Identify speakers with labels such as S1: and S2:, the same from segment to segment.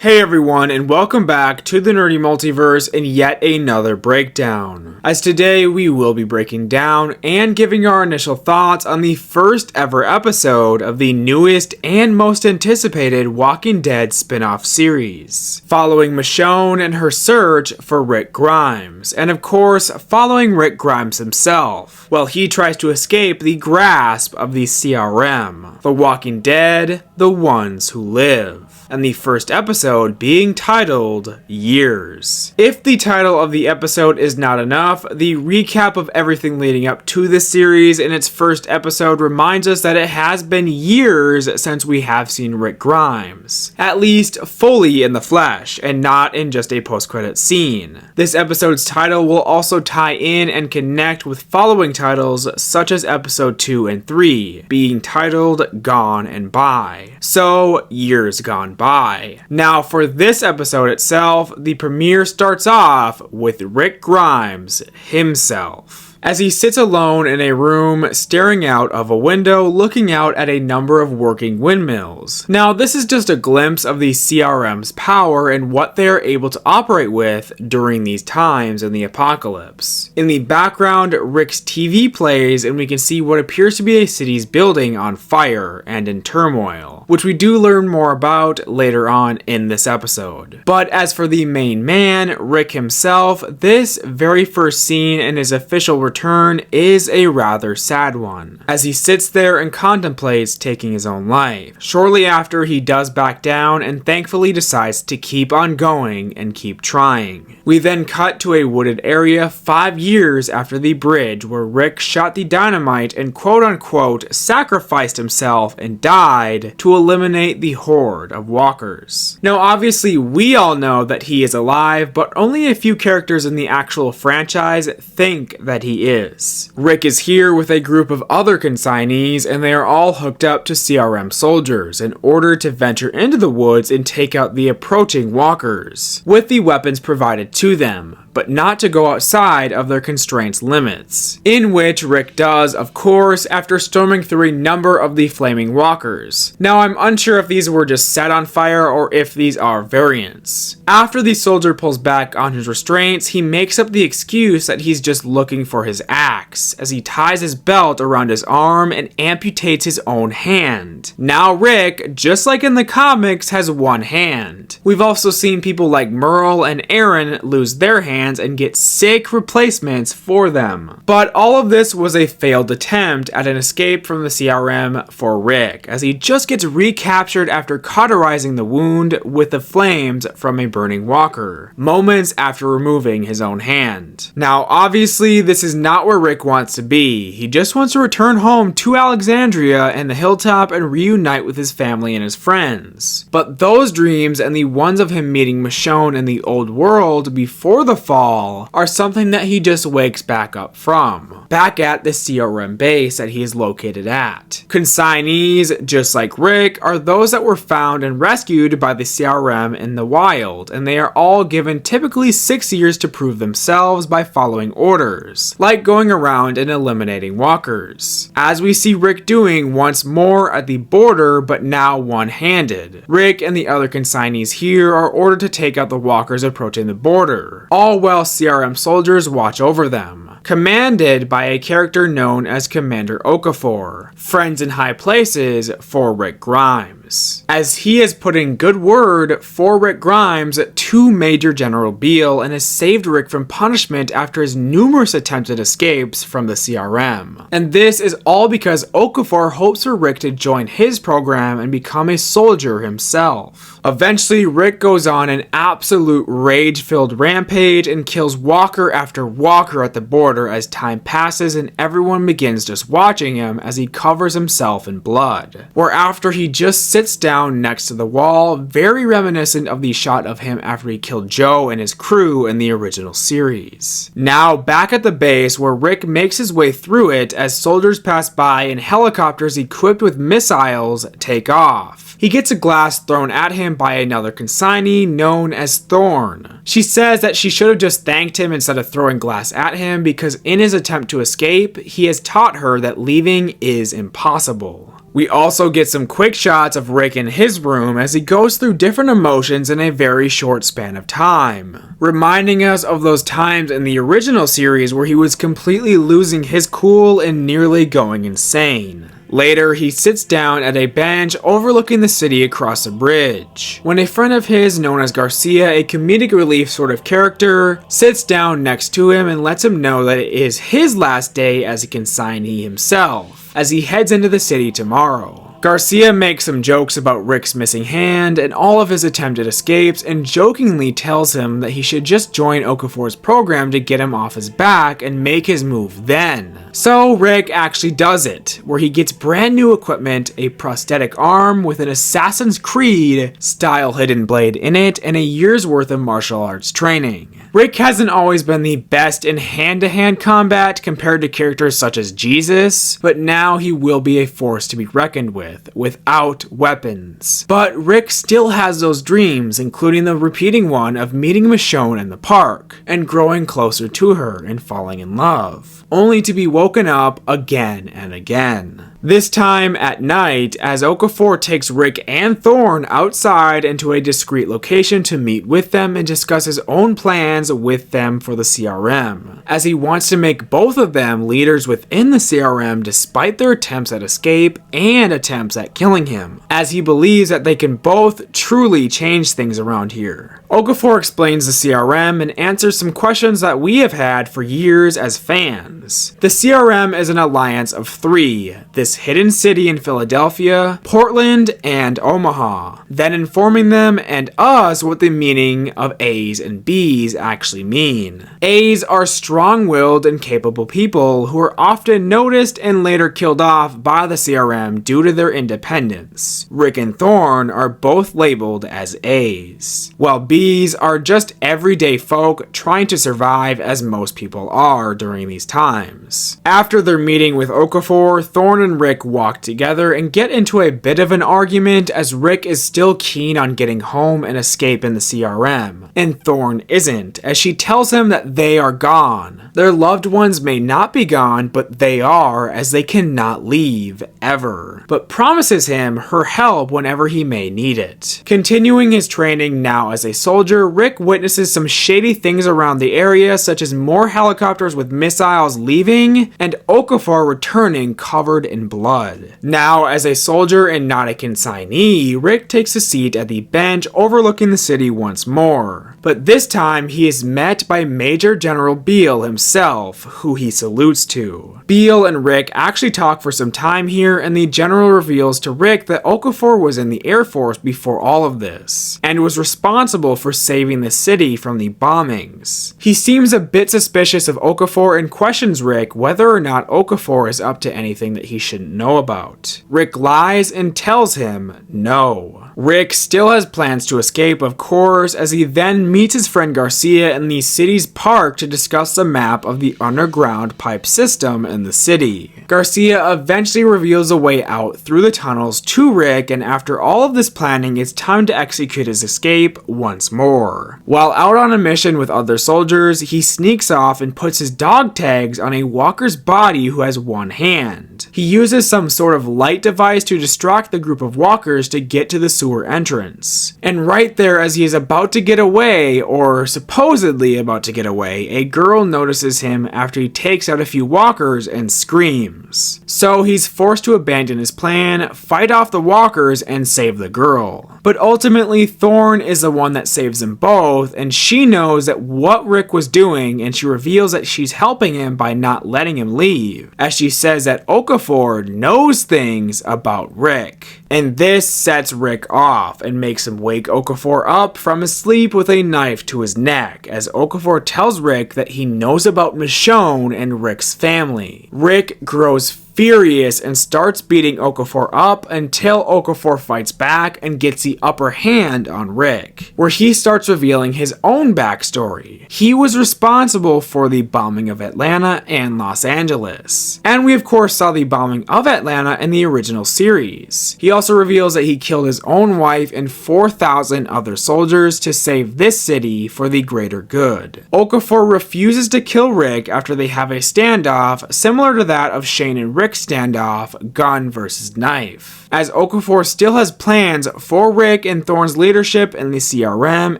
S1: Hey everyone, and welcome back to the Nerdy Multiverse and yet another breakdown. As today we will be breaking down and giving our initial thoughts on the first ever episode of the newest and most anticipated Walking Dead spin-off series, following Michonne and her search for Rick Grimes, and of course following Rick Grimes himself, while he tries to escape the grasp of the CRM, the Walking Dead, the ones who live. And the first episode being titled Years. If the title of the episode is not enough, the recap of everything leading up to this series in its first episode reminds us that it has been years since we have seen Rick Grimes, at least fully in the flesh and not in just a post-credit scene. This episode's title will also tie in and connect with following titles such as episode 2 and 3, being titled Gone and By. So, Years Gone By. Now for this episode itself, the premiere starts off with Rick Grimes himself, as he sits alone in a room staring out of a window looking out at a number of working windmills. Now this is just a glimpse of the CRM's power and what they are able to operate with during these times in the apocalypse. In the background, Rick's TV plays and we can see what appears to be a city's building on fire and in turmoil, which we do learn more about later on in this episode. But as for the main man, Rick himself, this very first scene and his official return is a rather sad one, as he sits there and contemplates taking his own life. Shortly after, he does back down and thankfully decides to keep on going and keep trying. We then cut to a wooded area 5 years after the bridge where Rick shot the dynamite and quote-unquote sacrificed himself and died to eliminate the horde of walkers. Now obviously we all know that he is alive, but only a few characters in the actual franchise think that he is. Rick is here with a group of other consignees and they are all hooked up to CRM soldiers in order to venture into the woods and take out the approaching walkers, with the weapons provided to them, but not to go outside of their constraints limits, in which Rick does, of course, after storming through a number of the flaming walkers. Now I'm unsure if these were just set on fire or if these are variants. After the soldier pulls back on his restraints, he makes up the excuse that he's just looking for his axe, as he ties his belt around his arm and amputates his own hand. Now Rick, just like in the comics, has one hand. We've also seen people like Merle and Aaron lose their hands and get sick replacements for them. But all of this was a failed attempt at an escape from the CRM for Rick, as he just gets recaptured after cauterizing the wound with the flames from a burning walker, moments after removing his own hand. Now obviously this is not where Rick wants to be. He just wants to return home to Alexandria and the hilltop and reunite with his family and his friends. But those dreams and the ones of him meeting Michonne in the old world before the fall are something that he just wakes back up from, back at the CRM base that he is located at. Consignees, just like Rick, are those that were found and rescued by the CRM in the wild, and they are all given typically 6 years to prove themselves by following orders, like going around and eliminating walkers, as we see Rick doing once more at the border, but now one-handed. Rick and the other consignees here are ordered to take out the walkers approaching the border, all while CRM soldiers watch over them, commanded by a character known as Commander Okafor, friends in high places for Rick Grimes, as he has put in good word for Rick Grimes to Major General Beale and has saved Rick from punishment after his numerous attempted escapes from the CRM. And this is all because Okafor hopes for Rick to join his program and become a soldier himself. Eventually, Rick goes on an absolute rage-filled rampage and kills walker after walker at the border as time passes and everyone begins just watching him as he covers himself in blood. Where after he just sits down next to the wall, very reminiscent of the shot of him after he killed Joe and his crew in the original series. Now back at the base where Rick makes his way through it as soldiers pass by and helicopters equipped with missiles take off. He gets a glass thrown at him by another consignee known as Thorn. She says that she should have just thanked him instead of throwing glass at him because in his attempt to escape, he has taught her that leaving is impossible. We also get some quick shots of Rick in his room as he goes through different emotions in a very short span of time, reminding us of those times in the original series where he was completely losing his cool and nearly going insane. Later, he sits down at a bench overlooking the city across a bridge, when a friend of his known as Garcia, a comedic relief sort of character, sits down next to him and lets him know that it is his last day as a consignee himself, as he heads into the city tomorrow. Garcia makes some jokes about Rick's missing hand and all of his attempted escapes, and jokingly tells him that he should just join Okafor's program to get him off his back and make his move then. So Rick actually does it, where he gets brand new equipment, a prosthetic arm with an Assassin's Creed style hidden blade in it, and a year's worth of martial arts training. Rick hasn't always been the best in hand-to-hand combat compared to characters such as Jesus, but now he will be a force to be reckoned with, without weapons. But Rick still has those dreams, including the repeating one of meeting Michonne in the park, and growing closer to her and falling in love, only to be woken up again and again. This time at night, as Okafor takes Rick and Thorn outside into a discreet location to meet with them and discuss his own plans with them for the CRM, as he wants to make both of them leaders within the CRM despite their attempts at escape and attempts at killing him, as he believes that they can both truly change things around here. Okafor explains the CRM and answers some questions that we have had for years as fans. The CRM is an alliance of three: this hidden city in Philadelphia, Portland, and Omaha, then informing them and us what the meaning of A's and B's actually mean. A's are strong-willed and capable people who are often noticed and later killed off by the CRM due to their independence. Rick and Thorn are both labeled as A's, while B's are just everyday folk trying to survive, as most people are during these times. After their meeting with Okafor, Thorn and Rick walk together and get into a bit of an argument, as Rick is still keen on getting home and escape in the CRM, and Thorn isn't, as she tells him that they are gone. Their loved ones may not be gone, but they are, as they cannot leave, ever, but promises him her help whenever he may need it. Continuing his training now as a soldier, Rick witnesses some shady things around the area, such as more helicopters with missiles leaving, and Okafor returning covered in blood. Now, as a soldier and not a consignee, Rick takes a seat at the bench overlooking the city once more, but this time he is met by Major General Beale himself, who he salutes to. Beale and Rick actually talk for some time here, and the general reveals to Rick that Okafor was in the Air Force before all of this, and was responsible for saving the city from the bombings. He seems a bit suspicious of Okafor and questions Rick whether or not Okafor is up to anything that he shouldn't know about. Rick lies and tells him no. Rick still has plans to escape, of course, as he then meets his friend Garcia in the city's park to discuss the map of the underground pipe system in the city. Garcia eventually reveals a way out through the tunnels to Rick, and after all of this planning, it's time to execute his escape once more. While out on a mission with other soldiers, he sneaks off and puts his dog tags on a walker's body who has one hand. He uses some sort of light device to distract the group of walkers to get to the sewer entrance. And right there, as he is about to get away, or supposedly about to get away, a girl notices him after he takes out a few walkers and screams. So he's forced to abandon his plan, fight off the walkers, and save the girl. But ultimately, Thorn is the one that saves them both, and she knows that what Rick was doing, and she reveals that she's helping him by not letting him leave, as she says that Okafor knows things about Rick. And this sets Rick off and makes him wake Okafor up from his sleep with a knife to his neck, as Okafor tells Rick that he knows about Michonne and Rick's family. Rick grows furious and starts beating Okafor up until Okafor fights back and gets the upper hand on Rick, where he starts revealing his own backstory. He was responsible for the bombing of Atlanta and Los Angeles, and we of course saw the bombing of Atlanta in the original series. He also reveals that he killed his own wife and 4,000 other soldiers to save this city for the greater good. Okafor refuses to kill Rick after they have a standoff similar to that of Shane and Rick Rick standoff, gun versus knife, as Okafor still has plans for Rick and Thorne's leadership in the CRM,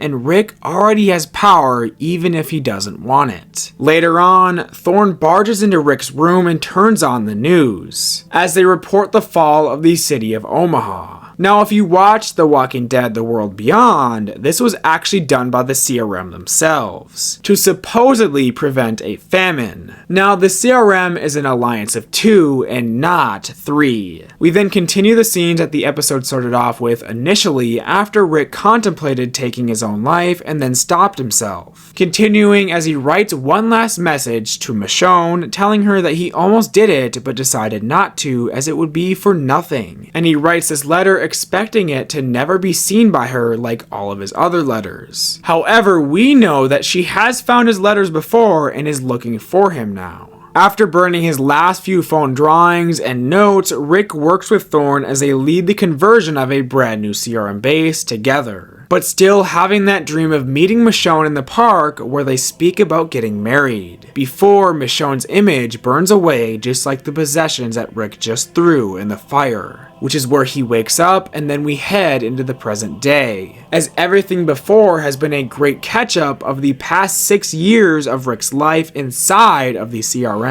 S1: and Rick already has power even if he doesn't want it. Later on, Thorne barges into Rick's room and turns on the news, as they report the fall of the city of Omaha. Now, if you watched The Walking Dead: The World Beyond, this was actually done by the CRM themselves, to supposedly prevent a famine. Now, the CRM is an alliance of 2 and not 3. We then continue the scenes that the episode started off with initially after Rick contemplated taking his own life and then stopped himself, continuing as he writes one last message to Michonne, telling her that he almost did it but decided not to, as it would be for nothing. And he writes this letter expecting it to never be seen by her like all of his other letters. However, we know that she has found his letters before and is looking for him now. After burning his last few phone drawings and notes, Rick works with Thorne as they lead the conversion of a brand new CRM base together, but still having that dream of meeting Michonne in the park where they speak about getting married, before Michonne's image burns away just like the possessions that Rick just threw in the fire, which is where he wakes up, and then we head into the present day, as everything before has been a great catch-up of the past 6 years of Rick's life inside of the CRM.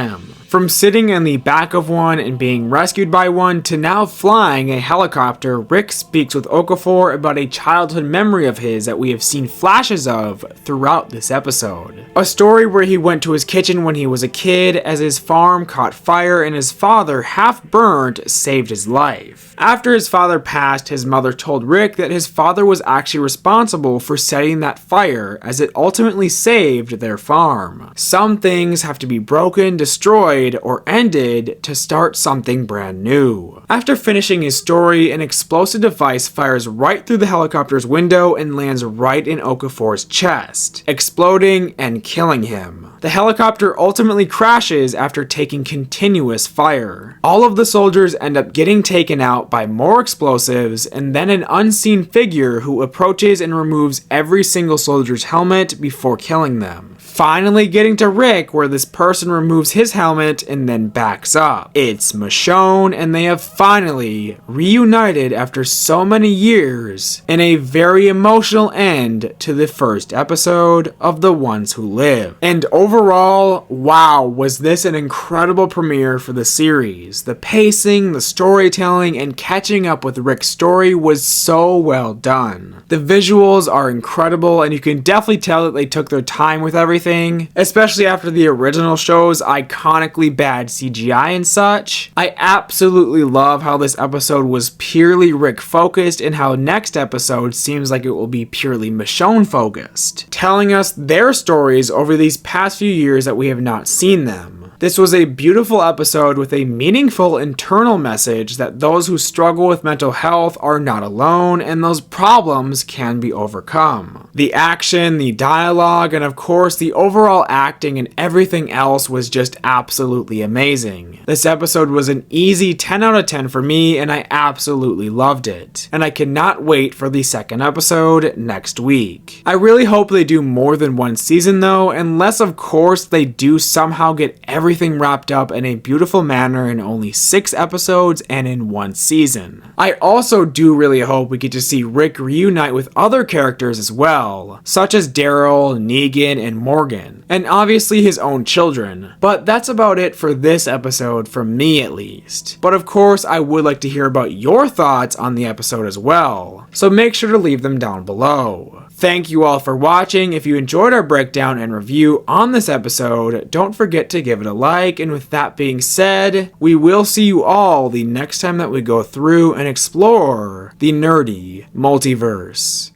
S1: From sitting in the back of one and being rescued by one to now flying a helicopter, Rick speaks with Okafor about a childhood memory of his that we have seen flashes of throughout this episode. A story where he went to his kitchen when he was a kid as his farm caught fire and his father, half burnt, saved his life. After his father passed, his mother told Rick that his father was actually responsible for setting that fire, as it ultimately saved their farm. Some things have to be broken, destroyed, or ended to start something brand new. After finishing his story, an explosive device fires right through the helicopter's window and lands right in Okafor's chest, exploding and killing him. The helicopter ultimately crashes after taking continuous fire. All of the soldiers end up getting taken out by more explosives, and then an unseen figure who approaches and removes every single soldier's helmet before killing them. Finally getting to Rick, where this person removes his helmet and then backs up. It's Michonne, and they have finally reunited after so many years in a very emotional end to the first episode of The Ones Who Live. And overall, wow, was this an incredible premiere for the series. The pacing, the storytelling, and catching up with Rick's story was so well done. The visuals are incredible, and you can definitely tell that they took their time with everything, especially after the original show's iconically bad CGI and such. I absolutely love how this episode was purely Rick focused, and how next episode seems like it will be purely Michonne focused, telling us their stories over these past few years that we have not seen them. This was a beautiful episode with a meaningful internal message that those who struggle with mental health are not alone, and those problems can be overcome. The action, the dialogue, and of course the overall acting and everything else was just absolutely amazing. This episode was an easy 10 out of 10 for me, and I absolutely loved it. And I cannot wait for the second episode next week. I really hope they do more than one season though, unless of course they do somehow get everything wrapped up in a beautiful manner in only 6 episodes and in one season. I also do really hope we get to see Rick reunite with other characters as well, such as Daryl, Negan, and Morgan, and obviously his own children. But that's about it for this episode, from me at least. But of course, I would like to hear about your thoughts on the episode as well, so make sure to leave them down below. Thank you all for watching. If you enjoyed our breakdown and review on this episode, don't forget to give it a like, and with that being said, we will see you all the next time that we go through and explore the nerdy multiverse.